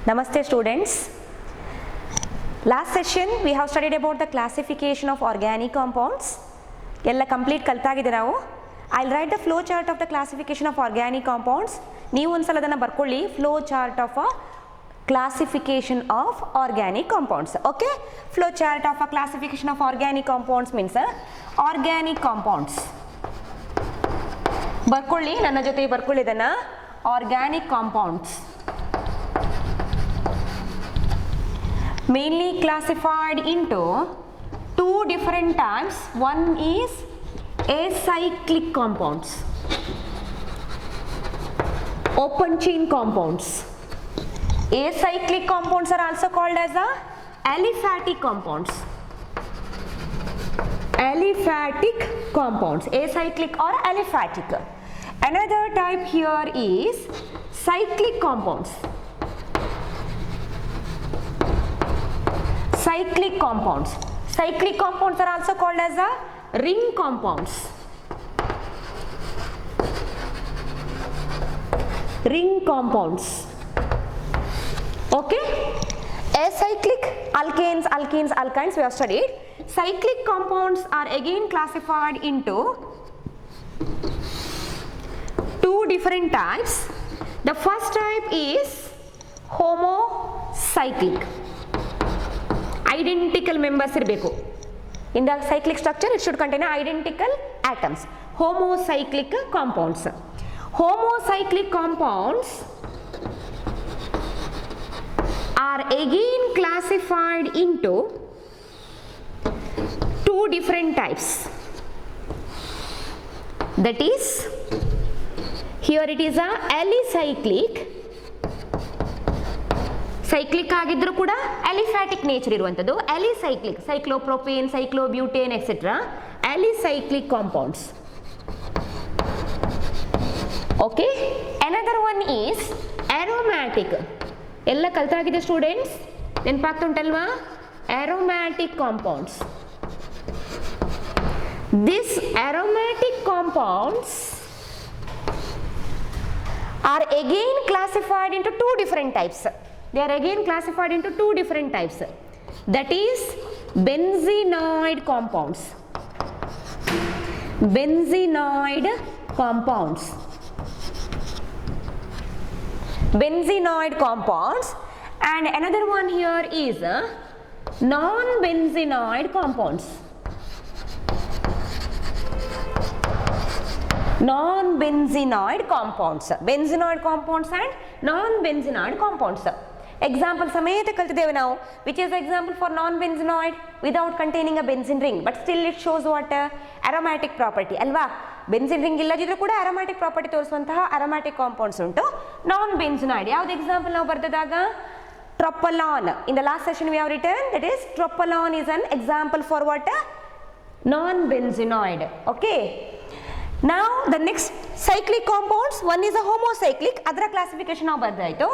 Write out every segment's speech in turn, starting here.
Namaste students. Last session we have studied about the classification of organic compounds. Ella complete kaltagide ನಾವು. I'll write the flow chart of the classification of organic compounds. ನೀವು ಒಂದ್ಸಲ ಅದನ್ನ ಬರ್ಕೊಳ್ಳಿ, flow chart of a classification of organic compounds. Okay? Flow chart of a classification of organic compounds means organic compounds. ಬರ್ಕೊಳ್ಳಿ, ನನ್ನ ಜೊತೆ ಬರ್ಕೊಳ್ಳಿ ಇದನ್ನ. Organic compounds mainly classified into two different types. One is acyclic compounds, open chain compounds. Acyclic compounds are also called as aliphatic compounds. Aliphatic compounds, acyclic or aliphatic. Another type here is cyclic compounds. Cyclic compounds. Cyclic compounds are also called as ring compounds. Ring compounds. Okay? Acyclic, alkanes, alkenes, alkynes we have studied. Cyclic compounds are again classified into two different types. The first type is homocyclic. Identical members irbeku. In the cyclic structure it should contain identical atoms. Homocyclic compounds. Homocyclic compounds are again classified into two different types. That is, here it is a alicyclic. Cyclic ಆಗಿದ್ರು ಕೂಡ aliphatic nature ಇರುವಂತದ್ದು. Alicyclic, cyclopropane, cyclobutane etc. Alicyclic compounds. Okay? Another one is aromatic. ಎಲ್ಲ ಕಲ್ತಾಗಿದೆ students, ನೆನಪಾಗ್ತುಂಟಲ್ವಾ? Aromatic compounds. These aromatic compounds are again classified into two different types. They are again classified into two different types. That is benzenoid compounds. Benzenoid compounds. Benzenoid compounds. And another one here is non-benzenoid compounds. Non-benzenoid compounds. Benzenoid compounds and non-benzenoid compounds. Example ಸಮೇತ ಕಲ್ತಿದ್ದೇವೆ ನಾವು. Which is example for non-benzenoid? Without containing a benzene ring, but still it shows what? Aromatic property ಅಲ್ವಾ? Benzene ring ಇಲ್ಲದಿದ್ರೂ ಕೂಡ aromatic property ತೋರಿಸುವಂತಹ aromatic compounds ಉಂಟು. Non-benzenoid ಯಾವ್ದು example ನಾವು ಬರೆದಾಗ? Tropolon. In the last session we have written, that is tropolon is an example for what? Non-benzenoid. Okay? Now the next cyclic compounds, one is a homocyclic, adra classification now bardaito.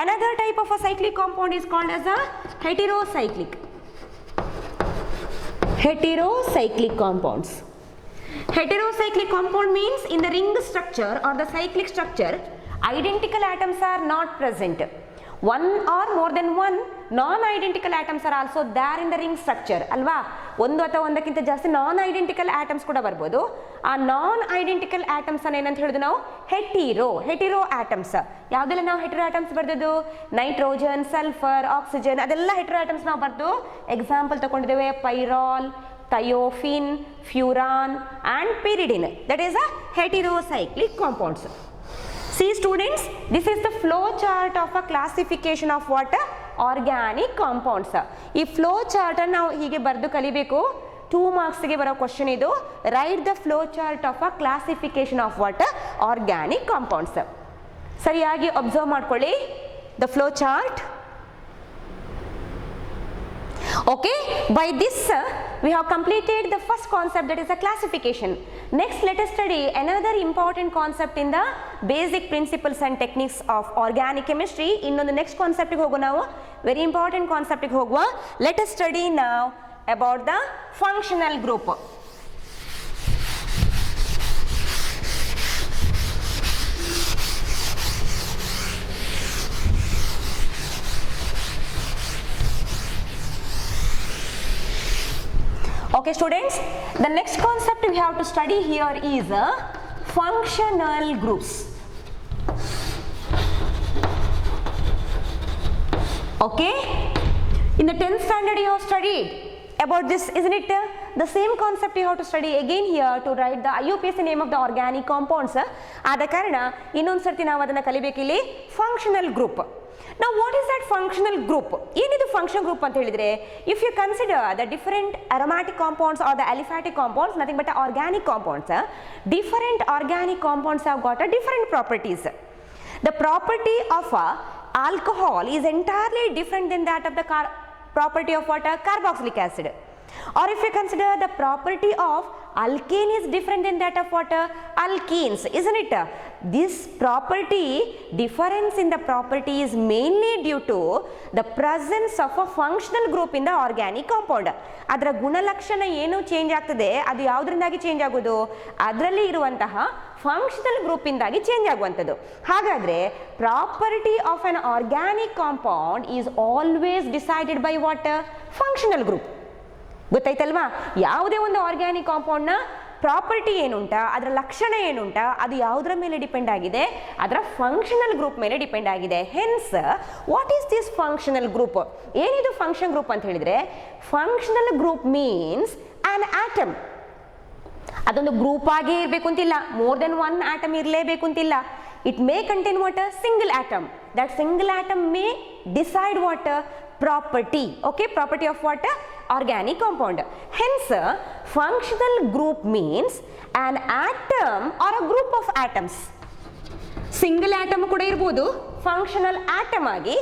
Another type of a cyclic compound is called as a heterocyclic. Heterocyclic compounds. Heterocyclic compound means in the ring structure or the cyclic structure, identical atoms are not present. One or more than one non-identical atoms are also there in the ring structure ಅಲ್ವಾ? ಒಂದು ಅಥವಾ ಒಂದಕ್ಕಿಂತ ಜಾಸ್ತಿ non-identical atoms ಕೂಡ ಬರ್ಬೋದು. ಆ non-identical atoms ಅನ್ನು ಏನಂತ ಹೇಳಿದ್ರು ನಾವು? Hetero atoms. ಯಾವುದೆಲ್ಲ ನಾವು ಹೆಟಿರೋ atoms ಬರ್ದದ್ದು? ನೈಟ್ರೋಜನ್, ಸಲ್ಫರ್, ಆಕ್ಸಿಜನ್, ಅದೆಲ್ಲ ಹೆಟಿರೋ atoms ನಾವು ಬರ್ದು ಎಕ್ಸಾಂಪಲ್ ತಗೊಂಡಿದ್ದೇವೆ. Pyrrole, thiophene, furan and pyridine. That is a heterocyclic compounds. See students, this is the flow chart of a classification of what? Organic compounds. ಈ flow chart ಅನ್ನು ನಾವು ಹೀಗೆ ಬರೆದು ಕಲಿಬೇಕು. 2 marks ಗೆ ಬರೋ ಕ್ವೆಶ್ಚನ್ ಇದು. Write the flow chart of a classification of what? Organic compounds. ಸರಿಯಾಗಿ ಅಬ್ಸರ್ವ್ ಮಾಡ್ಕೊಳ್ಳಿ the flow chart. Okay, by this we have completed the first concept, that is a classification. Next let us study another important concept in the basic principles and techniques of organic chemistry. ಇನ್ನೊಂದು next concept ಗೆ ಹೋಗೋಣ ನಾವು. Very important concept ಗೆ ಹೋಗುವ. Let us study now about the functional group. Okay students, the next concept we have to study here is functional groups. Okay, in the 10th standard you have studied about this, isn't it? The same concept you have to study again here to write the IUPAC name of the organic compounds. ಆದ ಕಾರಣ ಇನ್ನೊಂದು ಸರ್ತಿ ನಾವು ಅದನ್ನು ಕಲಿಬೇಕಿಲ್ಲಿ functional group. Now what is that functional group? ಏನಿದು functional group ಅಂತ ಹೇಳಿದ್ರೆ, if you consider the different aromatic compounds or the aliphatic compounds, nothing but organic compounds, different organic compounds have got a different properties. The property of alcohol is entirely different than that of the property of what? Carboxylic acid. Or if you consider the property of alkane is different than that of what? Alkenes, isn't it? This property, difference in the property is mainly due to the presence of a functional group in the organic compound. ಅದರ ಗುಣಲಕ್ಷಣ ಏನು change ಆಗ್ತದೆ, ಅದು ಯಾವುದರಿಂದಾಗಿ change ಆಗೋದು? ಅದರಲ್ಲಿ ಇರುವಂತಹ functional group ಇಂದಾಗಿ change ಆಗುವಂಥದ್ದು. ಹಾಗಾದ್ರೆ property of an organic compound is always decided by what? Functional group. ಗೊತ್ತಾಯ್ತಲ್ವಾ? ಯಾವುದೇ ಒಂದು ಆರ್ಗ್ಯಾನಿಕ್ ಕಾಂಪೌಂಡ್ನ ಪ್ರಾಪರ್ಟಿ ಏನುಂಟ, ಅದರ ಲಕ್ಷಣ ಏನುಂಟ, ಅದು ಯಾವುದರ ಮೇಲೆ ಡಿಪೆಂಡ್ ಆಗಿದೆ? ಅದರ ಫಂಕ್ಷನಲ್ ಗ್ರೂಪ್ ಮೇಲೆ ಡಿಪೆಂಡ್ ಆಗಿದೆ. Hence what is this functional group? ಏನಿದು ಫಂಕ್ಷನ್ ಗ್ರೂಪ್ ಅಂತ ಹೇಳಿದ್ರೆ, functional group means on atom. ಅದೊಂದು ಗ್ರೂಪ್ ಆಗೇ ಇರಬೇಕು ಅಂತಿಲ್ಲ, ಮೋರ್ ದೆನ್ ಒನ್ ಆಟಮ್ ಇರಲೇಬೇಕು ಅಂತಿಲ್ಲ. It may contain what? A single atom. That single atom may decide what? Property. Okay, property of what? Organic compound. Hence, functional group means an atom or a group of atoms. Single atom ಕೂಡ ಇರಬಹುದು, functional atom ಆಗಿ,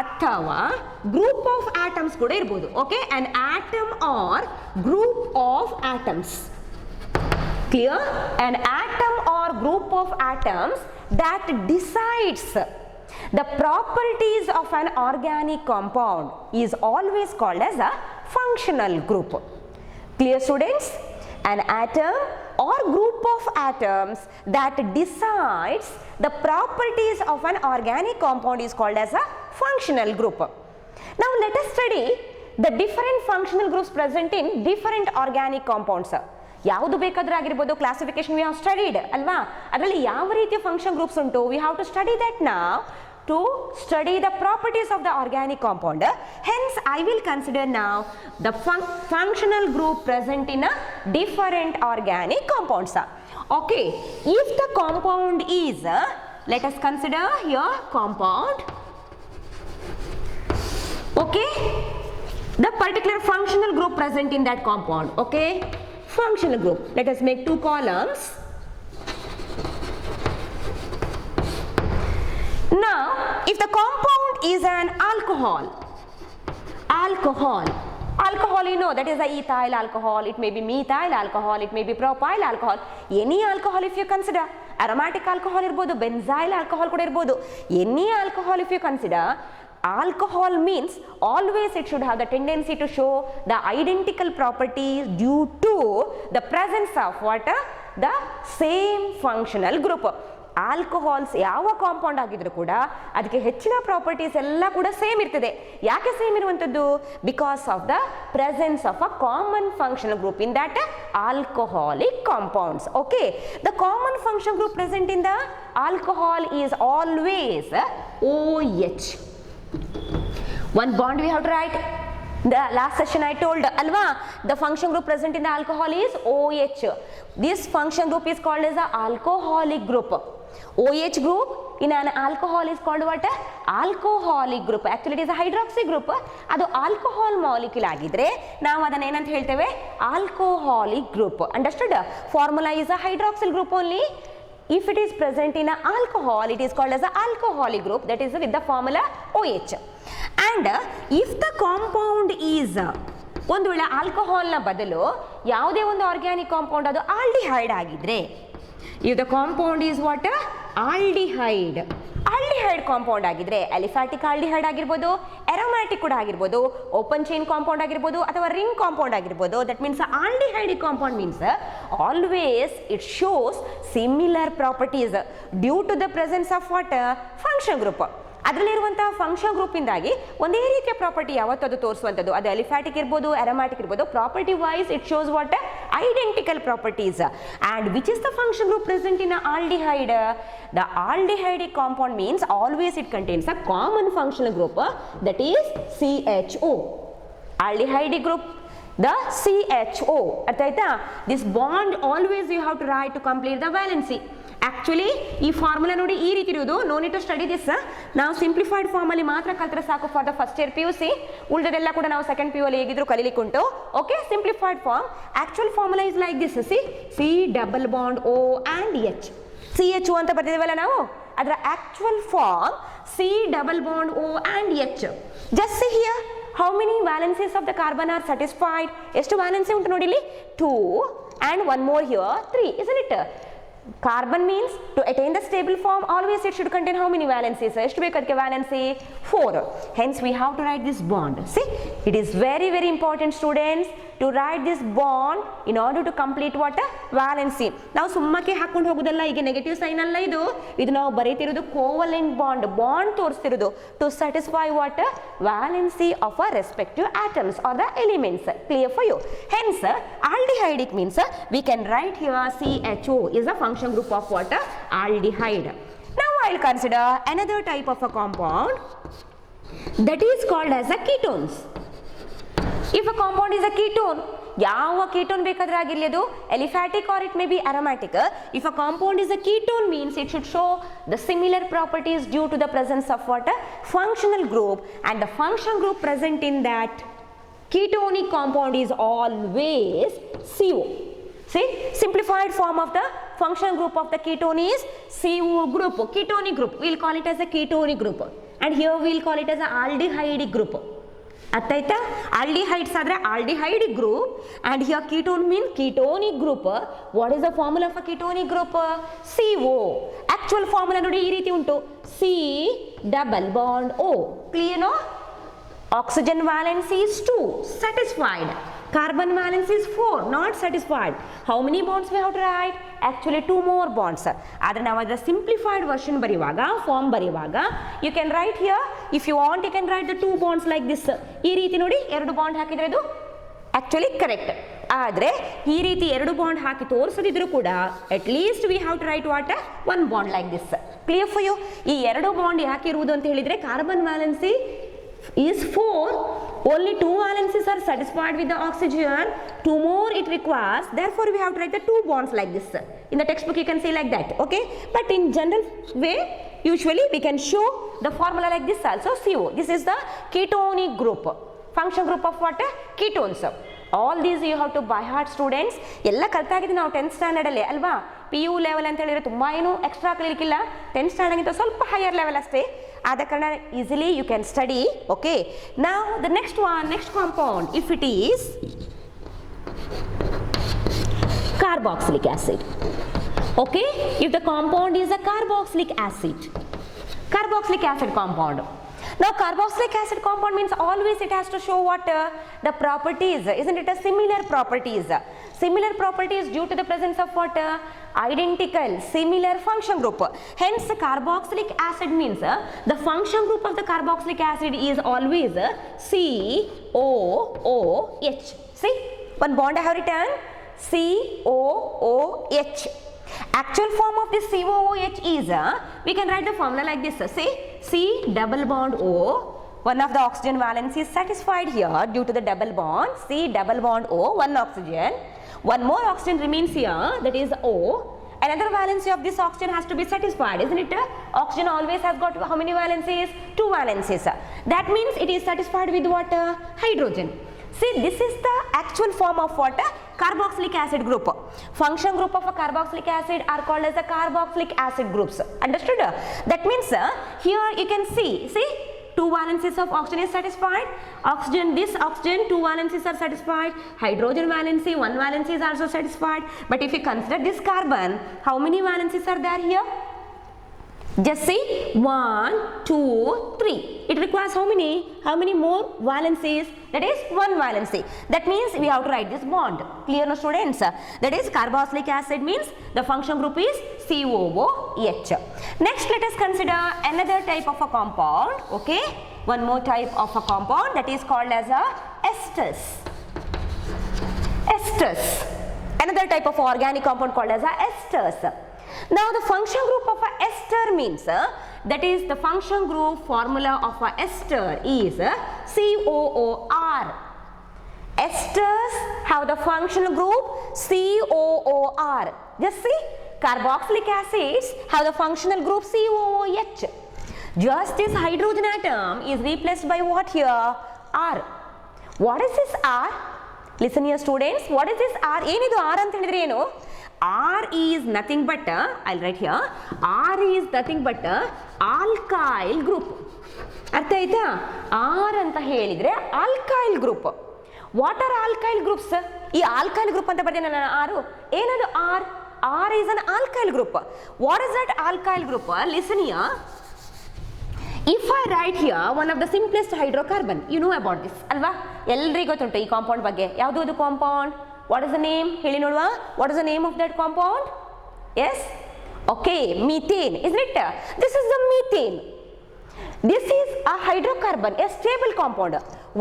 ಅಥವಾ group of atoms ಕೂಡ ಇರಬಹುದು. Okay, an atom or group of atoms. Clear? An atom or group of atoms that decides the properties of an organic compound is always called as a functional group. Clear students? An atom or group of atoms that decides the properties of an organic compound is called as a functional group. Now let us study the different functional groups present in different organic compounds. ಯಾವುದು ಬೇಕಾದರೂ ಆಗಿರ್ಬೋದು, classification V have studied ಅಲ್ವಾ? ಅದರಲ್ಲಿ ಯಾವ ರೀತಿಯ function groups ಉಂಟು, we have to study that ನಾವ್ to study the properties of the organic compound. Hence I will consider ನಾವ್ the functional group present in different organic compounds. Okay, if the compound is, let us consider here compound. Okay, the particular functional group present in that compound. Okay, functional group. Let us make two columns. Now if the compound is an alcohol, alcohol you know that is a ethyl alcohol, it may be methyl alcohol, it may be propyl alcohol. Any alcohol if you consider, aromatic alcohol irbodu, benzyl alcohol kuda irbodu, any alcohol if you consider, alcohol means always it should have the tendency to show the identical properties due to the presence of what? The same functional group. Alcohols ಯಾವ compound ಆಗಿದ್ರು ಕೂಡ ಅದಕ್ಕೆ ಹೆಚ್ಚಿನ properties ಎಲ್ಲ ಕೂಡ same ಇರ್ತದೆ. ಯಾಕೆ same ಇರುವಂಥದ್ದು? Because of the presence of a common functional group in that alcoholic compounds. Okay, the common function group present in the alcohol is always OH. One bond we have to write. The last session I told alva, the function group present in the alcohol is OH. This function group is called as a alcoholic group. OH group in an alcohol is called what? Alcoholic group. Actually it is a hydroxy group. ಅದು alcohol molecule ಆಗಿದ್ರೆ ನಾವು ಅದನ್ನ ಏನಂತ ಹೇಳ್ತೇವೆ? Alcoholic group. Understood? Formula is a hydroxyl group only. If it is present in an alcohol, it is called as an alcoholic group, that is with the formula OH. And if the compound is, ಒಂದು ವೇಳೆ ಆಲ್ಕೋಹಾಲ್ನ ಬದಲು ಯಾವುದೇ ಒಂದು organic compound ಅದು aldehyde ಆಗಿದ್ರೆ, if the compound is what? Aldehyde compound ಆಗಿದ್ರೆ, ಅಲಿಫ್ಯಾಟಿಕ್ aldehyde ಆಗಿರ್ಬೋದು, aromatic ಕೂಡ ಆಗಿರ್ಬೋದು, ಓಪನ್ ಚೈನ್ ಕಾಂಪೌಂಡ್ ಆಗಿರ್ಬೋದು, ಅಥವಾ ರಿಂಗ್ ಕಾಂಪೌಂಡ್ ಆಗಿರ್ಬೋದು. That means aldehydic compound means always it shows similar properties due to the presence of what? Function group. ಅದರಲ್ಲಿರುವಂತಹ function ಗ್ರೂಪಿಂದಾಗಿ ಒಂದೇ ರೀತಿಯ ಪ್ರಾಪರ್ಟಿ ಯಾವತ್ತೂ ಅದು ತೋರಿಸುವಂಥದ್ದು, ಅದು ಅಲಿಫ್ಯಾಟಿಕ್ ಇರ್ಬೋದು, ಅರೋಮ್ಯಾಟಿಕ್ ಇರ್ಬೋದು, property wise it shows what identical properties. And which is the function group present in aldehyde? The aldehydic compound means always it contains a common functional group that is CHO. Aldehydic group, the CHO. ಅರ್ಥ ಆಯ್ತಾ? This bond always you have to write to complete the valency. Actually ಈ formula ನೋಡಿ ಈ ರೀತಿ ಇರುವುದು. No need to study this. ನಾವು simplified ಫಾರ್ಮಲ್ಲಿ ಮಾತ್ರ ಕಲ್ತ್ರೆ ಸಾಕು for the first year PUC. ಉಳಿದೆಲ್ಲ ಕೂಡ ನಾವು ಸೆಕೆಂಡ್ PU ಅಲ್ಲಿ ಹೇಗಿದ್ರು ಕಲೀಲಿಕ್ಕುಂಟು. Okay, simplified form. Actual formula is like this. C double bond O and H. CHO ಅಂತ ಬರ್ತಿದ್ದೇವಲ್ಲ ನಾವು, ಅದರ actual form C double bond O and H. Just see here how many valencies of the carbon are satisfied. ಎಷ್ಟು valency ಉಂಟು ನೋಡಿ ಇಲ್ಲಿ, 2 and one more here 3, isn't it? Carbon means to attain the stable form always it should contain how many valencies? ಎಷ್ಟು ಬೇಕು ಅದಕ್ಕೆ valency? 4. Hence we have to write this bond. See, it is very very important students to write this bond in order to complete what? Valency. ನಾವು ಸುಮ್ಮಕ್ಕೆ ಹಾಕೊಂಡು ಹೋಗೋದಲ್ಲ, ಈಗ negative sign ಅಲ್ಲ ಇದು ನಾವು ಬರೀತಿರೋದು ಕೋವಲೆಂಟ್ ಬಾಂಡ್ ತೋರಿಸ್ತಿರೋದು to satisfy what? Valency of a respective atoms or the elements. Clear for you? Hence aldehydic means we can write here CHO is a function group of what? Aldehyde. Now I'll consider another type of a compound that is called as a ketones. If a compound is a ketone, ಯಾವ ketone ಬೇಕಾದ್ರೆ ಆಗಿರಲಿ, ಅದು aliphatic or it may be aromatic. If a compound is a ketone means it should show the similar properties due to the presence of what? Functional group, and the function group present in that ketonic compound is always CO. See, simplified form of the functional group of the ketone is CO group, ketonic group. We'll call it as a ketonic group, and here we'll call it as a aldehydic group. ಅರ್ಥ ಆಯ್ತಾ? Aldehydes ಆದರೆ ಆಲ್ಡಿಹೈಡಿಕ್ group, and here ketone means ketonic group. What is the formula for ketonic group? CO. Actual formula ನೋಡಿ ಈ ರೀತಿ ಉಂಟು, C double bond O. Clear no? Oxygen valency is 2, satisfied. Carbon valency is 4, not satisfied. How many bonds we have to write? Actually 2 more bonds. ಆದರೆ ನಾವು ಅದರ simplified version ಬರೆಯುವಾಗ, form ಬರೆಯುವಾಗ, you can write here, if you want you can write the 2 bonds like this. ಈ ರೀತಿ ನೋಡಿ 2 bond ಹಾಕಿದ್ರೆ ಇದು ಆಕ್ಚುಲಿ ಕರೆಕ್ಟ್. ಆದರೆ ಈ ರೀತಿ 2 ಬಾಂಡ್ ಹಾಕಿ ತೋರಿಸದಿದ್ರು ಕೂಡ at least we have to write what? 1 bond like this. Clear for you? ಈ 2 ಬಾಂಡ್ ಯಾಕೆ ಇರುವುದು ಅಂತ ಹೇಳಿದ್ರೆ, carbon valency is 4, only 2 valencies are satisfied with the oxygen, 2 more it requires, therefore we have to write the 2 bonds like this. In the textbook you can say like that, okay? But in general way usually we can show the formula like this also. CO, this is the ketonic group, function group of what? Ketones. All these you have to by heart students. ಎಲ್ಲ ಕಲ್ತಾಗಿದೆ ನಾವು 10th standard ಅಲ್ಲಿ ಅಲ್ವಾ. PU level ಅಂತ ಹೇಳಿದ್ರೆ ತುಂಬಾ ಏನು extra ಕಲಿಲಿಕ್ಕಿಲ್ಲ, 10th standard ಗಿಂತ ಸ್ವಲ್ಪ ಹೈಯರ್ ಲೆವೆಲ್ ಅಷ್ಟೇ. ಆದ ಕಾರಣ easily you can study. Okay, ನಾವು the next compound, if it is carboxylic acid. Okay, if the compound is a carboxylic acid compound. Now carboxylic acid compound means always it has to show what? The properties, isn't it? Similar properties due to the presence of what? Identical, similar function group. Hence carboxylic acid means the function group of the carboxylic acid is always COOH. See, one bond I have written COOH. Actual form of this COOH is, we can write the formula like this. Say C double bond O, one of the oxygen valency is satisfied here due to the double bond. C double bond O, one oxygen, one more oxygen remains here, that is O. Another valency of this oxygen has to be satisfied, isn't it? Oxygen always has got how many valencies? 2 valencies. That means it is satisfied with what? Hydrogen. See, this is the actual form of what? Carboxylic acid group. Function group of a carboxylic acid are called as the carboxylic acid groups. Understood? That means here you can see 2 valencies of oxygen is satisfied. This oxygen 2 valencies are satisfied. Hydrogen valency 1 valency is also satisfied. But if you consider this carbon, how many valencies are there here? Just see 1, 2, 3. It requires how many? How many more valencies? That is 1 valency. That means we have to write this bond. Clear, no students? That is carboxylic acid means the function group is COOH. Next, let us consider another type of a compound. Okay, one more type of a compound that is called as a esters. Esters. Another type of organic compound called as a esters. Now the function group of a ester means that is the function group formula of a ester is COOR. Esters have the functional group COOR. Just see, carboxylic acids have the functional group COOH. Just this hydrogen atom is replaced by what here? R. What is this R? Listen here students, what is this R? Enidu R anta helidre enu? R is nothing but, I'll write here, R is nothing but alkyl group. ಅರ್ಥ ಆಯ್ತಾ? R ಅಂತ ಹೇಳಿದ್ರೆ alkyl group. What are alkyl groups? ಈ alkyl group ಅಂತ ಬರ್ತೀನಿ ನಾನು R. ಏನದು R? R is an alkyl group. What is that alkyl group? Listen here. If I write here one of the simplest hydrocarbon, you know about this, ಅಲ್ವಾ? ಎಲ್ಲರಿಗೂ ಗೊತ್ತುಂಟು ಈ compound ಬಗ್ಗೆ. ಯಾವುದು ಅದು compound? What is the name? ಹೇಳಿ ನೋಡುವ. What is the name of that compound? Yes? Okay, methane, isn't it? This is the methane. This is a hydrocarbon, a stable compound.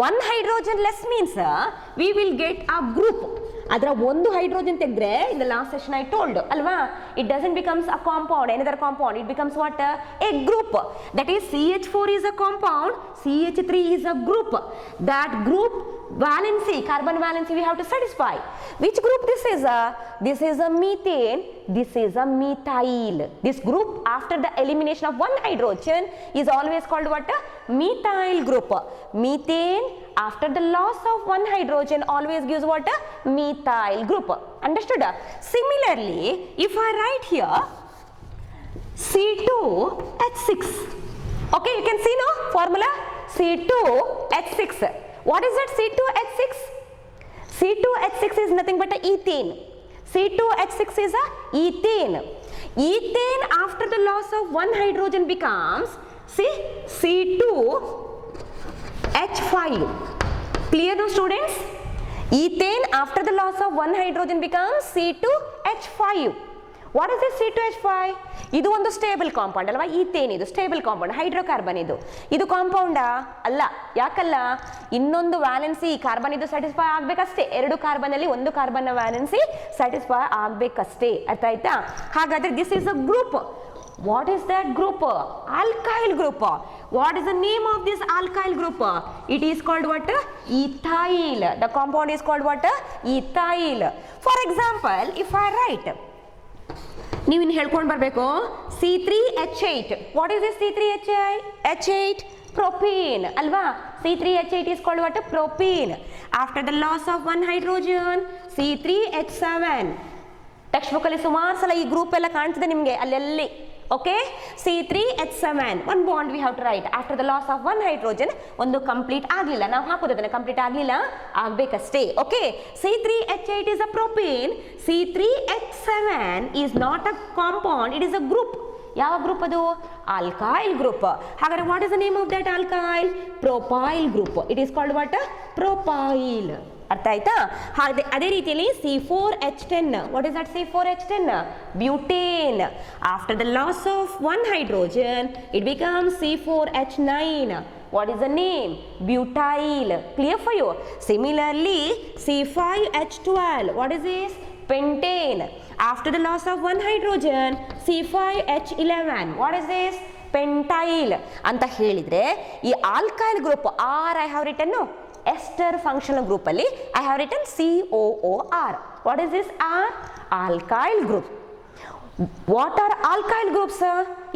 One hydrogen less means we will get a group. ಅದರ ಒಂದು hydrogen ತೆಗೆದ್ರೆ in the last session I told ಅಲ್ವಾ, it doesn't becomes a compound, another compound, it becomes what? A group. That is CH4 is a compound, CH3 is a group. That group valency, carbon valency we have to satisfy. Which group this is? This is a methane, this is a methyl. This group after the elimination of one hydrogen is always called what? Methyl group. Methane after the loss of one hydrogen always gives what? Methyl group. Understood? Similarly, if I write here C2H6. Okay, you can see now formula C2H6. What is that C2H6? C2H6 is nothing but a ethane. C2H6 is a ethane. Ethane after the loss of one hydrogen becomes, see, C2H5. Clear now students? Ethane after the loss of one hydrogen becomes C2H5. What is this C2H5? ಇದು ಒಂದು stable compound ಅಲ್ವಾ? Ethane ಇದು stable compound, hydrocarbon ಇದು. ಇದು ಕಾಂಪೌಂಡಾ? ಅಲ್ಲ. ಯಾಕಲ್ಲ? ಇನ್ನೊಂದು valency carbon ಇದು satisfy ಆಗಬೇಕಷ್ಟೇ. ಎರಡು ಕಾರ್ಬನ್ ಅಲ್ಲಿ ಒಂದು ಕಾರ್ಬನ್ ವ್ಯಾಲೆನ್ಸಿ ಸ್ಯಾಟಿಸ್ಫೈ ಆಗಬೇಕಷ್ಟೇ. ಅರ್ಥ ಆಯ್ತಾ? ಹಾಗಾದ್ರೆ this is a group. What is that group? Alkyl group. What is the name of this alkyl group? It is called what? Ethyl. The compound is called what? Ethyl. For example, if I write, ನೀವು ಇನ್ನು ಹೇಳ್ಕೊಂಡು ಬರಬೇಕು C3H8. What is this C3H8? Propane ಅಲ್ವಾ? C3H8 is called what? Propane. After the loss of one hydrogen, C3H7. Text book ಅಲ್ಲಿ ಸುಮಾರು ಸಲ ಈ group ಎಲ್ಲ ಕಾಣ್ತದೆ ನಿಮಗೆ ಅಲ್ಲೆಲ್ಲಿ. Okay, C3H7 one bond we have to write. After the loss of one hydrogen, ಒಂದು ಕಂಪ್ಲೀಟ್ ಆಗಲಿಲ್ಲ, ನಾವು ಹಾಕೋದನ್ನ ಕಂಪ್ಲೀಟ್ ಆಗಲಿಲ್ಲ, ಆಗಬೇಕಷ್ಟೇ. Okay, C3H8 is a propane. C3H7 is not a compound, it is a group. ಯಾವ ಗ್ರೂಪ್ ಅದು? Alkyl group. ಹಾಗಾದ್ರೆ what is the name of that alkyl? Propyl group. It is called what? Propyl. ಅರ್ಥ ಆಯ್ತಾ? ಹಾಗೆ ಅದೇ ರೀತಿಯಲ್ಲಿ C4H10. What is that C4H10? Butane. After the loss of one hydrogen it becomes C4H9. What is the name? Butyl. Clear for you? Similarly, C5H12. What is this? Pentane. After the loss of one hydrogen, C5H11. What is this? Pentyl. ಅಂತ ಹೇಳಿದ್ರೆ ಈ alkyl group R I have written no. Ester functional group ಅಲ್ಲಿ I have written COOR. What is this R? Alkyl group. What are alkyl groups?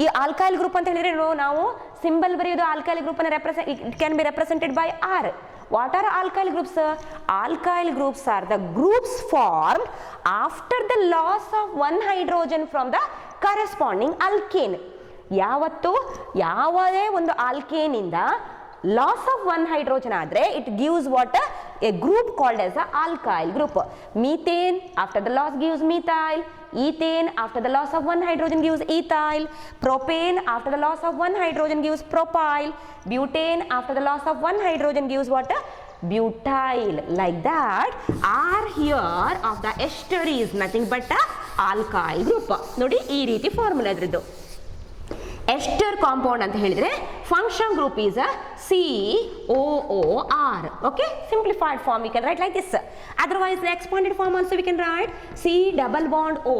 ಈ alkyl group ಅಂತ ಹೇಳಿದ್ರೆ ನಾವು symbol ಬರೆಯೋದು alkyl group ಅನ್ನು it can be represented by R. What are alkyl groups? Alkyl groups are the groups formed after the loss of one hydrogen from the corresponding alkane. ಯಾವತ್ತು ಯಾವುದೇ ಒಂದು alkane ಇಂದ loss of one hydrogen ಆದರೆ it gives what a group called as a alkyl group. Methane after the loss gives methyl, ethane after the loss of one hydrogen gives ethyl, propane after the loss of one hydrogen gives propyl, butane after the loss of one hydrogen gives what? Butyl. Like that, R here of the ester is nothing but a alkyl group. ನೋಡಿ ಈ ರೀತಿ formula ಇದ್ರದ್ದು. Ester compound ಅಂತ ಹೇಳಿದ್ರೆ function group is a COOR. Okay, simplified form we can write like this. Otherwise the expanded form also we can write C double bond O,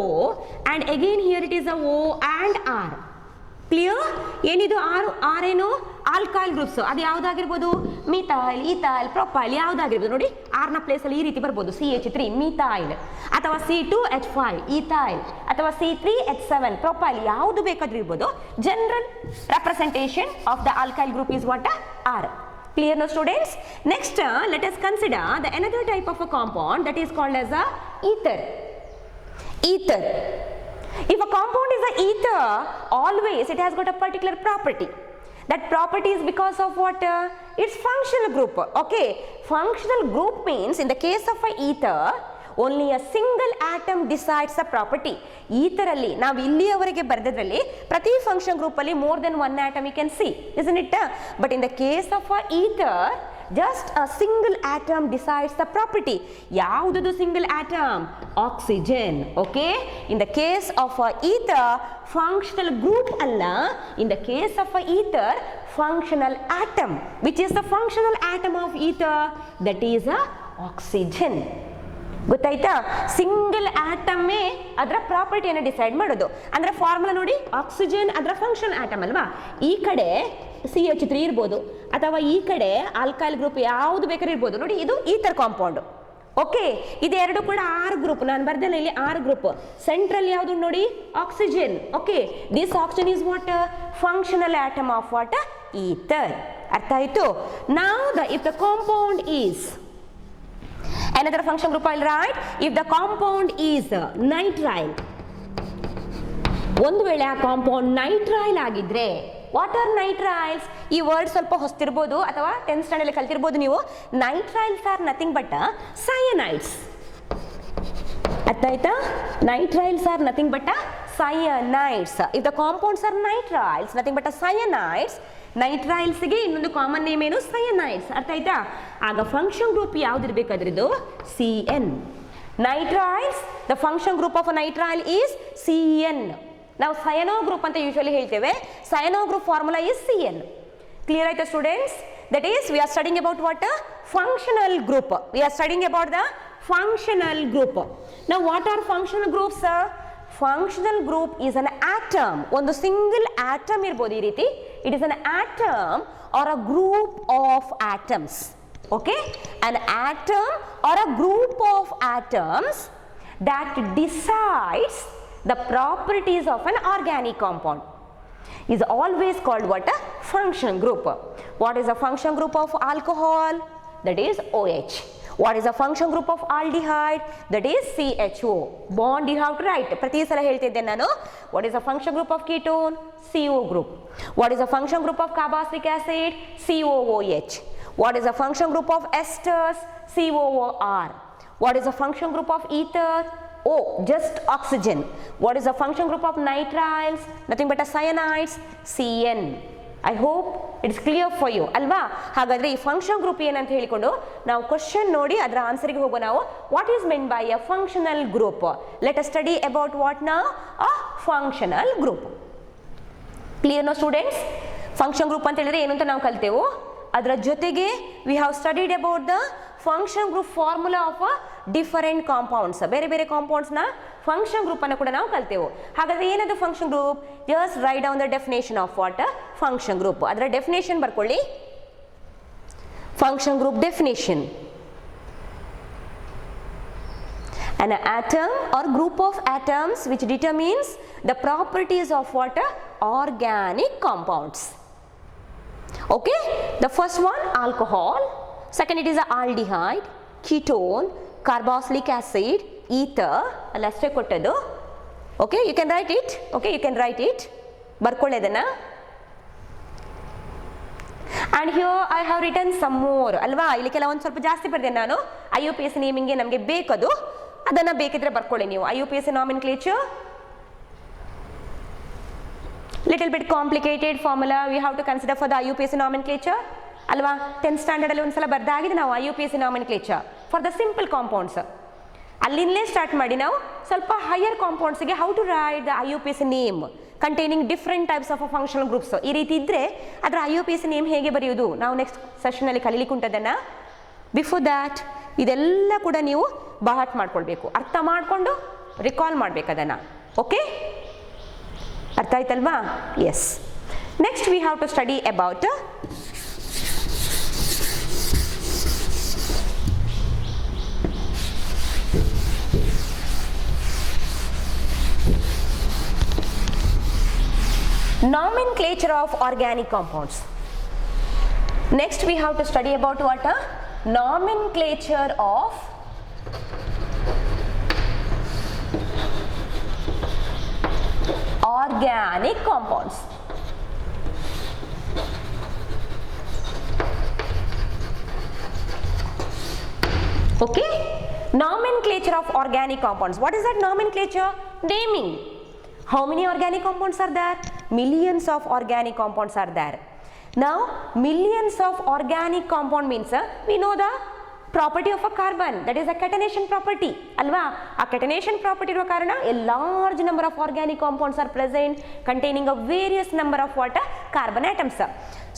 and again here it is a O and R. Clear? ಏನಿದು R ಏನು alkyl groups, ಅದು ಯಾವುದಾಗಿರ್ಬೋದು? Methyl, ethyl, propyl ಯಾವುದಾಗಿರ್ಬೋದು ನೋಡಿ. ಆರ್ನ ಪ್ಲೇಸಲ್ಲಿ ಈ ರೀತಿ ಬರ್ಬೋದು, CH3 methyl, ಅಥವಾ C2H5 ಈಥೈಲ್, ಅಥವಾ C3H7 ಪ್ರೊಪೈಲ್, ಯಾವುದು ಬೇಕಾದ್ರೂ ಇರ್ಬೋದು. General representation of the alkyl group is what? R. Clear now students? Next let us consider the another type of a compound that is called as a ether. Ether. If a compound is an ether, always it has got a particular property. That property is because of what? Its functional group. Okay, functional group means in the case of a ether, only a single atom decides the property. Ether alli ನಾವು ಇಲ್ಲಿಯವರೆಗೆ ಬರೆದದ್ರಲ್ಲಿ ಪ್ರತಿ function group ಅಲ್ಲಿ more than one atom you can see, isn't it? But in the case of a ether, just a single atom decides the property. ಯಾವುದದು single atom? Oxygen. Okay, in the case of a ether, functional group ಅಲ್ಲ, in the case of a ether, functional atom. Which is the functional atom of ether? That is a oxygen. ಗೊತ್ತಾಯ್ತಾ? Single ಆಟಮೇ ಅದರ ಪ್ರಾಪರ್ಟಿಯನ್ನು decide ಮಾಡೋದು. ಅಂದ್ರೆ formula ನೋಡಿ, oxygen ಅದರ function atom ಅಲ್ವಾ, ಈ ಕಡೆ CH3 ಇರ್ಬೋದು, ಅಥವಾ ಈ ಕಡೆ ಆಲ್ಕೈಲ್ ಗ್ರೂಪ್ ಯಾವುದು ಬೇಕಾದ್ರೂ ಇರ್ಬೋದು. ನೋಡಿ, ಇದು ಈಥರ್ ಕಾಂಪೌಂಡ್. ಓಕೆ, ಇದೆರಡು ಕೂಡ ಆರ್ ಗ್ರೂಪ್, ನಾನು ಬರ್ದಲ್ಲ ಇಲ್ಲಿ ಆರ್ ಗ್ರೂಪ್. ಸೆಂಟ್ರಲ್ ಯಾವುದು ನೋಡಿ? Oxygen. Okay, this oxygen is what? Functional atom of what? Ether. ಅರ್ಥ ಆಯ್ತು? ನಾವು if the compound is another function group, I'll write if the compound is nitrile. ಒಂದು ವೇಳೆ ಆ ಕಾಂಪೌಂಡ್ ನೈಟ್ರೈಲ್ ಆಗಿದ್ರೆ, ವಾಟ್ ಆರ್ ನೈಟ್ರೈಲ್ಸ್? ಈ ವರ್ಡ್ ಸ್ವಲ್ಪ ಹೊಸ್ತಿರ್ಬೋದು ಅಥವಾ 10th ಸ್ಟ್ಯಾಂಡರ್ಡ್ ಅಲ್ಲಿ ಕಲ್ತಿರ್ಬೋದು ನೀವು. Nitriles are nothing but cyanides. ಅರ್ಥ ಆಯ್ತಾ? Nitriles are nothing but cyanides. If the compounds are nitriles, nothing but cyanides. ನೈಟ್ರೈಲ್ಸ್ಗೆ ಇನ್ನೊಂದು ಕಾಮನ್ ನೇಮ್ ಏನು? ಸಯನೈಡ್ಸ್. ಅರ್ಥ ಆಯ್ತಾ? ಆಗ ಫಂಕ್ಷನ್ ಗ್ರೂಪ್ ಯಾವ್ದಿರ್ಬೇಕಾದ್ರಿದು? CN. ನೈಟ್ರೈಲ್ಸ್, the function group of nitrile is CN. ನಾವು ಸಯನೋ ಗ್ರೂಪ್ ಅಂತ ಯೂಶುವಲಿ ಹೇಳ್ತೇವೆ. Cyano group formula is CN. Clear ಆಯ್ತಾ students? That is we are studying about what? Functional group. We are studying about the functional group. Now what are functional groups? Functional group is an atom. ಒಂದು single atom ಇರ್ಬೋದು ಈ ರೀತಿ. It is an atom or a group of atoms. Okay, an atom or a group of atoms that decides the properties of an organic compound is always called what? A function group. What is a function group of alcohol? That is OH. What is a function group of aldehyde? That is CHO. Bond you have to write. ಪ್ರತಿ ಸಲ ಹೇಳ್ತಿದ್ದೆ ನಾನು. What is a function group of ketone? CO group. What is a function group of carboxylic acid? COOH. What is a function group of esters? COOR. What is a function group of ether? O, just oxygen. What is a function group of nitriles? Nothing but a cyanides. CN. I hope it's clear for you ಅಲ್ವಾ? ಹಾಗಾದ್ರೆ ಈ function group ಏನಂತ ಹೇಳಿಕೊಂಡು ನಾವು question ನೋಡಿ ಅದರ ಆನ್ಸರ್ಗೆ ಹೋಗೋ. ನಾವು what is meant by a functional group? Let us study about what now? A functional group. Clear no students? Function group ಅಂತ ಹೇಳಿದ್ರೆ ಏನು ಅಂತ ನಾವು ಕಲ್ತೆವು. ಅದರ ಜೊತೆಗೆ we have studied about the function group formula of different compounds. ಬೇರೆ ಬೇರೆ ಕಾಂಪೌಂಡ್ಸ್ನ ಫಂಕ್ಷನ್ ಗ್ರೂಪ್ ಅನ್ನು ಕೂಡ ನಾವು ಕಲ್ತೆವು. ಹಾಗಾದ್ರೆ ಏನದು function group? Just write down the definition of what? Function group. ಅದರ ಡೆಫಿನೇಷನ್ ಬರ್ಕೊಳ್ಳಿ. Function group definition: an atom or group of atoms which determines the properties of what? Organic compounds. Okay, the first one alcohol, second it is a aldehyde, ketone, carboxylic acid, ether. ಅಲ್ಲಷ್ಟೇ ಕೊಟ್ಟದ್ದು. Okay, you can write it. Okay, you can write it. ಬರ್ಕೊಳ್ಳಿ ಅದನ್ನ. and here I have written some more ಅಲ್ವಾ, ಇಲ್ಲಿ ಕೆಲವೊಂದು ಸ್ವಲ್ಪ ಜಾಸ್ತಿ ಬರೆದೆ ನಾನು. IUPAC ನೇಮಿಂಗ್ಗೆ ನಮಗೆ ಬೇಕದು, ಅದನ್ನು ಬೇಕಿದ್ರೆ ಬರ್ಕೊಳ್ಳಿ ನೀವು. IUPAC nomenclature, little bit complicated formula we have to consider for the IUPAC nomenclature ಅಲ್ವಾ. 10th ಸ್ಟ್ಯಾಂಡರ್ಡ್ ಅಲ್ಲಿ ಒಂದ್ಸಲ ಬರ್ದಾಗಿದೆ ನಾವು IUPAC nomenclature for the simple compounds. ಅಲ್ಲಿಂದಲೇ ಸ್ಟಾರ್ಟ್ ಮಾಡಿ ನಾವು ಸ್ವಲ್ಪ ಹೈಯರ್ ಕಾಂಪೌಂಡ್ಸ್ಗೆ how to write the IUPAC name containing different types of functional groups. ಈ ರೀತಿ ಇದ್ದರೆ ಅದರ IUPAC ನೇಮ್ ಹೇಗೆ ಬರೆಯೋದು ನಾವು ನೆಕ್ಸ್ಟ್ ಸೆಷನಲ್ಲಿ ಕಲೀಲಿಕ್ಕೆ ಉಂಟದನ್ನು. ಬಿಫೋರ್ ದ್ಯಾಟ್ ಇದೆಲ್ಲ ಕೂಡ ನೀವು ಬಹಾಟ್ ಮಾಡ್ಕೊಳ್ಬೇಕು, ಅರ್ಥ ಮಾಡಿಕೊಂಡು ರಿಕಾಲ್ ಮಾಡಬೇಕು ಅದನ್ನು. ಓಕೆ, ಅರ್ಥ ಆಯ್ತಲ್ವಾ? Yes. Next we have to study about nomenclature of organic compounds. Next we have to study about what? Nomenclature of organic compounds. Okay, nomenclature of organic compounds. What is that nomenclature? Naming. How many organic compounds are there? Millions of organic compounds are there. Now millions of organic compound means we know the property of a carbon, that is a catenation property alva. A catenation property iro karana a large number of organic compounds are present containing a various number of what carbon atoms.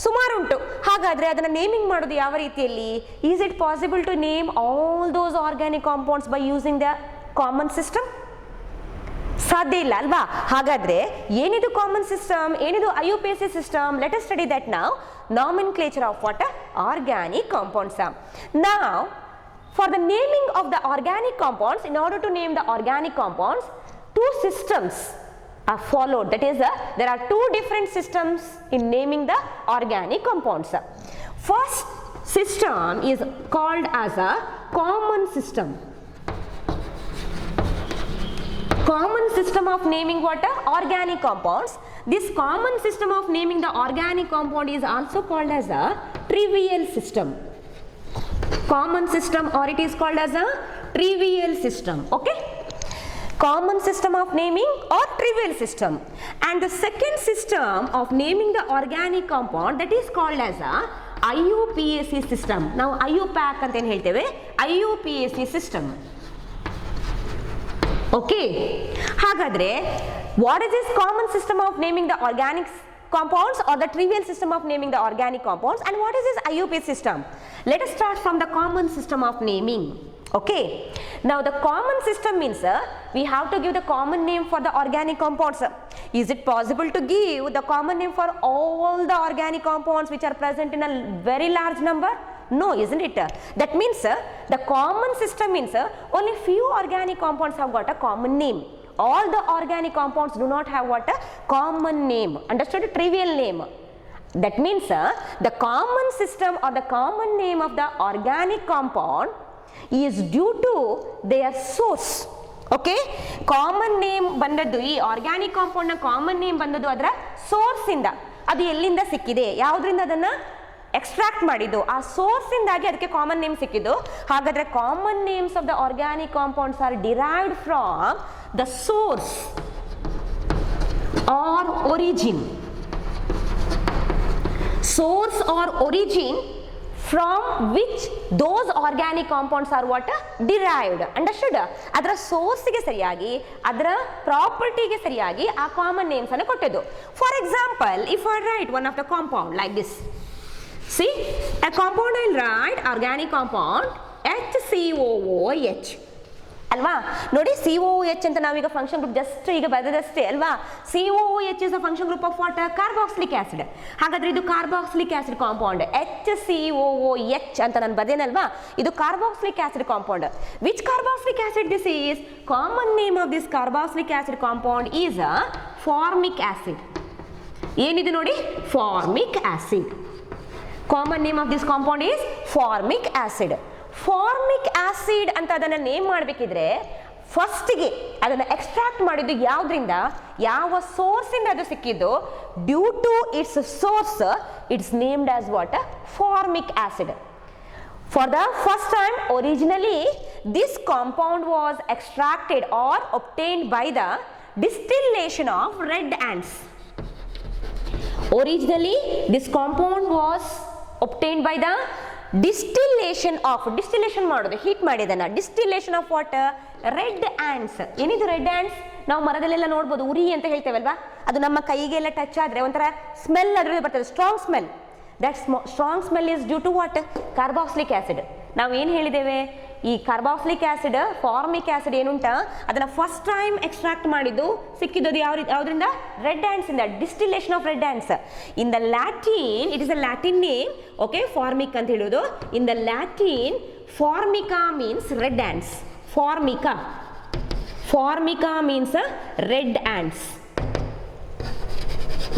ಸುಮಾರು ಉಂಟು. ಹಾಗಾದರೆ ಅದನ್ನು naming ಮಾಡೋದು ಯಾವ ರೀತಿಯಲ್ಲಿ? Is it possible to name all those organic compounds by using the common system? ಸಾಧ್ಯ ಇಲ್ಲ ಅಲ್ವಾ. ಹಾಗಾದ್ರೆ ಏನಿದು ಕಾಮನ್ ಸಿಸ್ಟಮ್, ಏನಿದು IUPAC system? Let us study that now. nomenclature of what? Organic compounds. Now for the naming of the organic compounds, in order to name the organic compounds, two systems are followed. That is there are two different systems in naming the organic compounds. First system is called as a common system. Common system of naming what? Organic compounds. This common system of naming the organic compound is also called as a trivial system. Common system, or it is called as a trivial system. Okay, common system of naming or trivial system. And the second system of naming the organic compound, that is called as a IUPAC system. Now IUPAC ಅಂತ ಏನು ಹೇಳ್ತೇವೆ? IUPAC system. Okay, ಹಾಗಾದ್ರೆ what is this common system of naming the organic compounds or the trivial system of naming the organic compounds, and what is this IUPAC system? Let us start from the common system of naming. Okay, now the common system means we have to give the common name for the organic compounds. Is it possible to give the common name for all the organic compounds which are present in a very large number? No, isn't it? That means the common system means only few organic compounds have got a common name. All the organic compounds do not have what? A common name. Understood? Trivial name. That means the common system or the common name of the organic compound is due to their source. Okay, common name ಬಂದದ್ದು, ಈ organic compound ನ common name ಬಂದದ್ದು ಅದರ source ಇಂದ. ಅದು ಎಲ್ಲಿಂದ ಸಿಕ್ಕಿದೆ, ಯಾವುದರಿಂದ ಅದನ್ನ ಎಕ್ಸ್ಟ್ರಾಕ್ಟ್ ಮಾಡಿದ್ದು, ಆ ಸೋರ್ಸ್ ಇಂದಾಗಿ ಅದಕ್ಕೆ ಕಾಮನ್ ನೇಮ್ ಸಿಕ್ಕಿದ್ದು. ಹಾಗಾದ್ರೆ common names of the organic compounds are derived from the source or origin. Source or origin from which those organic compounds are what? Derived. Understood? ಅದರ ಸೋರ್ಸ್ಗೆ ಸರಿಯಾಗಿ, ಅದರ ಪ್ರಾಪರ್ಟಿಗೆ ಸರಿಯಾಗಿ ಆ ಕಾಮನ್ ನೇಮ್ಸ್ ಅನ್ನು ಕೊಟ್ಟಿದ್ದು. For example, if I right one of the compound like this, see a compound I will write organic compound HCOOH ಅಲ್ವಾ. ನೋಡಿ COOH ಅಂತ ನಾವೀಗ ಫಂಕ್ಷನ್ ಗ್ರೂಪ್ ಜಸ್ಟ್ ಈಗ ಬರೆದಷ್ಟೇ ಅಲ್ವಾ. COOH is a function group of what? Carboxylic acid. ಹಾಗಾದ್ರೆ ಇದು carboxylic acid compound HCOOH ಅಂತ ನಾನು ಬರೆದೇನಲ್ವಾ. ಇದು carboxylic acid compound. Which carboxylic acid this is? Common name of this carboxylic acid compound is formic acid. ಏನಿದೆ ನೋಡಿ? Formic acid. Common name of this compound is formic acid. Formic acid ಅಂತ ಅದನ್ನು name ಮಾಡಬೇಕಿದ್ರೆ ಫಸ್ಟಿಗೆ ಅದನ್ನು extract ಮಾಡಿದ್ದು ಯಾವುದರಿಂದ? ಯಾವ source ಇಂದ ಅದು ಸಿಕ್ಕಿದ್ದು, due to its source it's named as what, formic acid. For the first time, originally this compound was extracted or obtained by the distillation of red ants. Originally this compound was obtained by the distillation ಮಾಡೋದು, heat ಮಾಡಿದನ, distillation of what, red ants. ಏನಿದು red ants? ನಾವು ಮರದಲ್ಲೆಲ್ಲ ನೋಡ್ಬೋದು, ಉರಿ ಅಂತ ಹೇಳ್ತೇವಲ್ವಾ, ಅದು ನಮ್ಮ ಕೈಗೆಲ್ಲ ಟಚ್ ಆದರೆ ಒಂಥರ ಸ್ಮೆಲ್ ಅದರಲ್ಲಿ ಬರ್ತದೆ, strong smell. That strong smell is due to what, carboxylic acid. ನಾವು ಏನು ಹೇಳಿದ್ದೇವೆ, ಈ ಕಾರ್ಬಾಕ್ಸಿಲಿಕ್ ಆಸಿಡ್, ಫಾರ್ಮಿಕ್ ಆಸಿಡ್ ಏನುಂಟ ಅದನ್ನು ಫಸ್ಟ್ ಟೈಮ್ ಎಕ್ಸ್ಟ್ರಾಕ್ಟ್ ಮಾಡಿದ್ದು ಸಿಕ್ಕಿದ್ದು ಯಾವುದರಿಂದ, ರೆಡ್ ಆಂಟ್ಸ್ ಇಂದ, distillation of red ants. In the Latin, it is a Latin name, okay, formic ಅಂತ ಹೇಳುವುದು. In the Latin formica means red ants. Formica means red ants.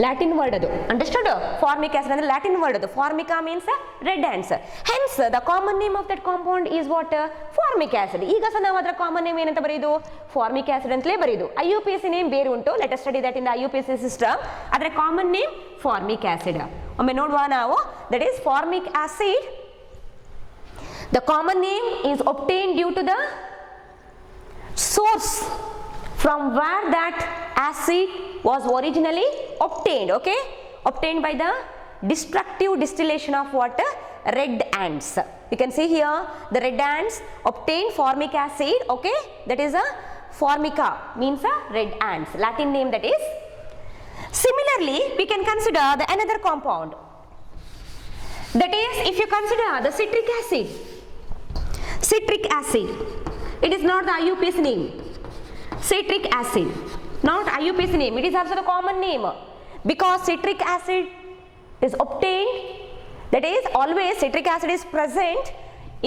Latin word ಅದು, understood? Formic acid ಅಂದ್ರೆ Latin word ಅದು. Formica means red ants. Hence the common name of that compound is what, formic acid. ಈಗ ಸಹ ನಾವು ಅದರ common name ಏನಂತ ಬರೆಯುದು, formic acid ಅಂತಲೇ ಬರೆಯುದು. IUPAC name ಬೇರೆ ಉಂಟು, let us study that in the IUPAC system. ಅದರ ಕಾಮನ್ ನೇಮ್ ಫಾರ್ಮಿಕ್ ಆಸಿಡ್. ಒಮ್ಮೆ ನೋಡುವ ನಾವು, that is formic acid. The common name is obtained due to the source from where that acid was originally obtained, okay, obtained by the destructive distillation of what, red ants. You can see here the red ants obtained formic acid, okay, that is a formica means a red ants, Latin name that is. Similarly we can consider the another compound, that is if you consider the citric acid. It is not the IUPAC name. Citric acid, not IUPAC name, it is also the common name, because citric acid is obtained, that is always citric acid is present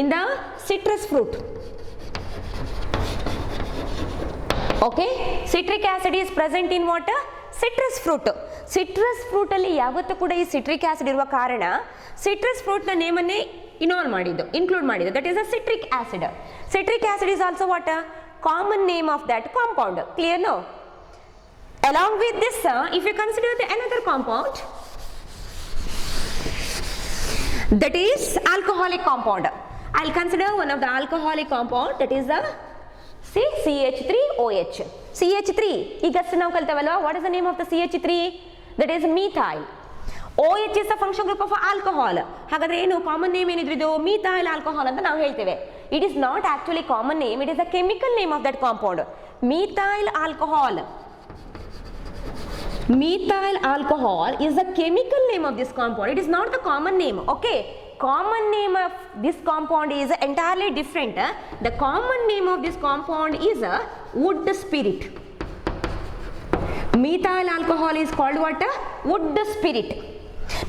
in the citrus fruit, okay, citric acid is present in what, citrus fruit. Citrus fruit ಅಲ್ಲಿ ಯಾವತ್ತೂ ಕೂಡ ಈ citric acid ಇರುವ ಕಾರಣ citrus fruit ನ name ಅನ್ನೇ include ಮಾಡಿದ್ದು, that is a citric acid. Citric acid is also what, common name of that compound. Clear now? Along with this, if you consider the another compound, that is alcoholic compound. I'll consider one of the alcoholic compound, that is the CH3OH. CH3 ಈಗ ನಾವು ಕಲ್ತವಲ್ವಾ, what is the name of the CH3? That is methyl. OH is the function group of alcohol. ಹಾಗಾದ್ರೆ ಏನು common name ಏನಿದ್ರು ಇದು methyl alcohol ಅಂತ ನಾವು ಹೇಳ್ತೇವೆ. It is not actually common name, it is the chemical name of that compound. Methyl alcohol. Methyl alcohol is the chemical name of this compound. It is not the common name, okay? Common name of this compound is entirely different. The common name of this compound is a wood spirit. Methyl alcohol is called what? Wood spirit.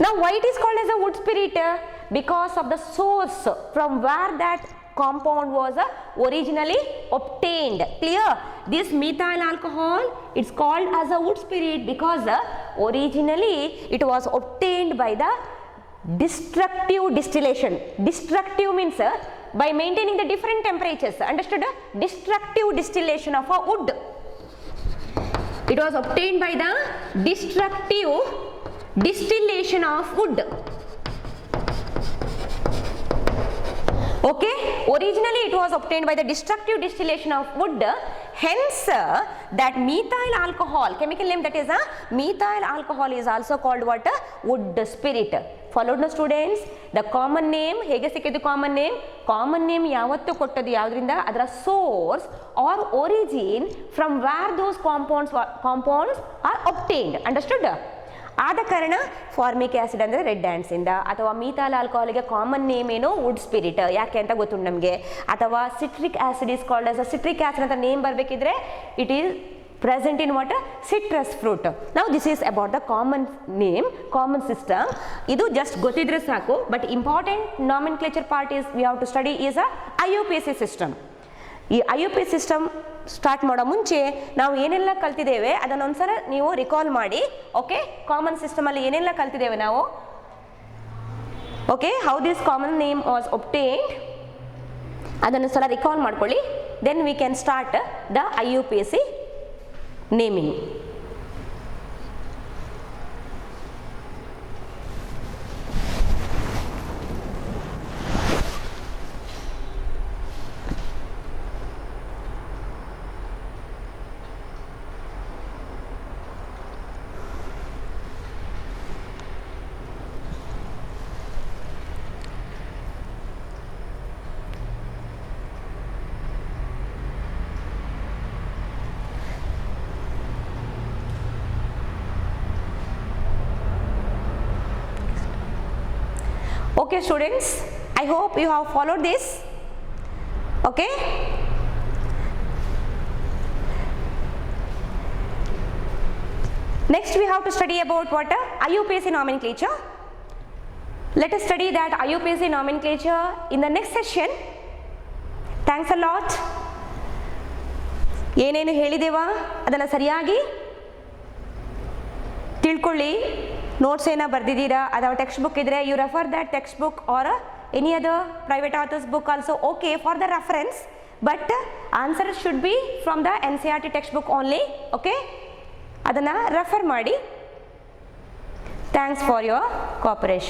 Now why it is called as a wood spirit? Because of the source from where that compound was originally obtained. Clear? This methyl alcohol, it's called as a wood spirit because originally it was obtained by the destructive distillation. Destructive means by maintaining the different temperatures. Understood? Destructive distillation of a wood. It was obtained by the destructive distillation of wood. Okay, originally it was obtained by the destructive distillation of wood. Hence that methyl alcohol, chemical name that is methyl alcohol is also called what? Wood spirit. Followed no students? The common name, ಹೇಗೆ ಸಿಕ್ಕಿದ್ದು common name? Common name ಯಾವತ್ತು ಕೊಟ್ಟದ್ದು ಯಾವುದರಿಂದ? ಅದರ source or origin from where those compounds are obtained. Understood? ಆದ ಕಾರಣ formic acid ಅಂದರೆ red ants ಇಂದ, ಅಥವಾ ಮೀಥೈಲ್ ಆಲ್ಕೋಹಾಲಿಗೆ ಕಾಮನ್ ನೇಮ್ ಏನು ವುಡ್ ಸ್ಪಿರಿಟ್, ಯಾಕೆ ಅಂತ ಗೊತ್ತುಂಟು ನಮಗೆ. ಅಥವಾ citric acid is called as a citric acid ಅಂತ ನೇಮ್ ಬರಬೇಕಿದ್ರೆ it is present in what? Citrus fruit. Now this is about the common name, common system. Idu just ಗೊತ್ತಿದ್ರೆ ಸಾಕು, but important nomenclature part is we have to study is a IUPAC system. ಈ IUPAC system start ಮಾಡೋ ಮುಂಚೆ ನಾವು ಏನೆಲ್ಲ ಕಲ್ತಿದ್ದೇವೆ ಅದನ್ನು ಒಂದ್ಸಲ ನೀವು ರಿಕಾಲ್ ಮಾಡಿ. ಓಕೆ, ಕಾಮನ್ ಸಿಸ್ಟಮ್ ಅಲ್ಲಿ ಏನೆಲ್ಲ ಕಲ್ತಿದ್ದೇವೆ ನಾವು. Okay, how this common name was obtained ಅದನ್ನು ಸಲ ರಿಕಾಲ್ ಮಾಡ್ಕೊಳ್ಳಿ. Then we can start the IUPAC naming. Okay students, I hope you have followed this. Okay. Next we have to study about what? IUPAC nomenclature. Let us study that IUPAC nomenclature in the next session. Thanks a lot. ಏನೇನು ಹೇಳಿದೆವಾ ಅದನ್ನು ಸರಿಯಾಗಿ ತಿಳ್ಕೊಳ್ಳಿ. Notes ಏನೋ ಬರೆದಿದ್ದೀರಾ ಅಥವಾ textbook ಇದ್ದರೆ you refer that textbook or any other private authors book also okay for the reference, but answer should be from the NCERT textbook only. Okay, ಅದನ್ನು refer ಮಾಡಿ. Thanks for your cooperation.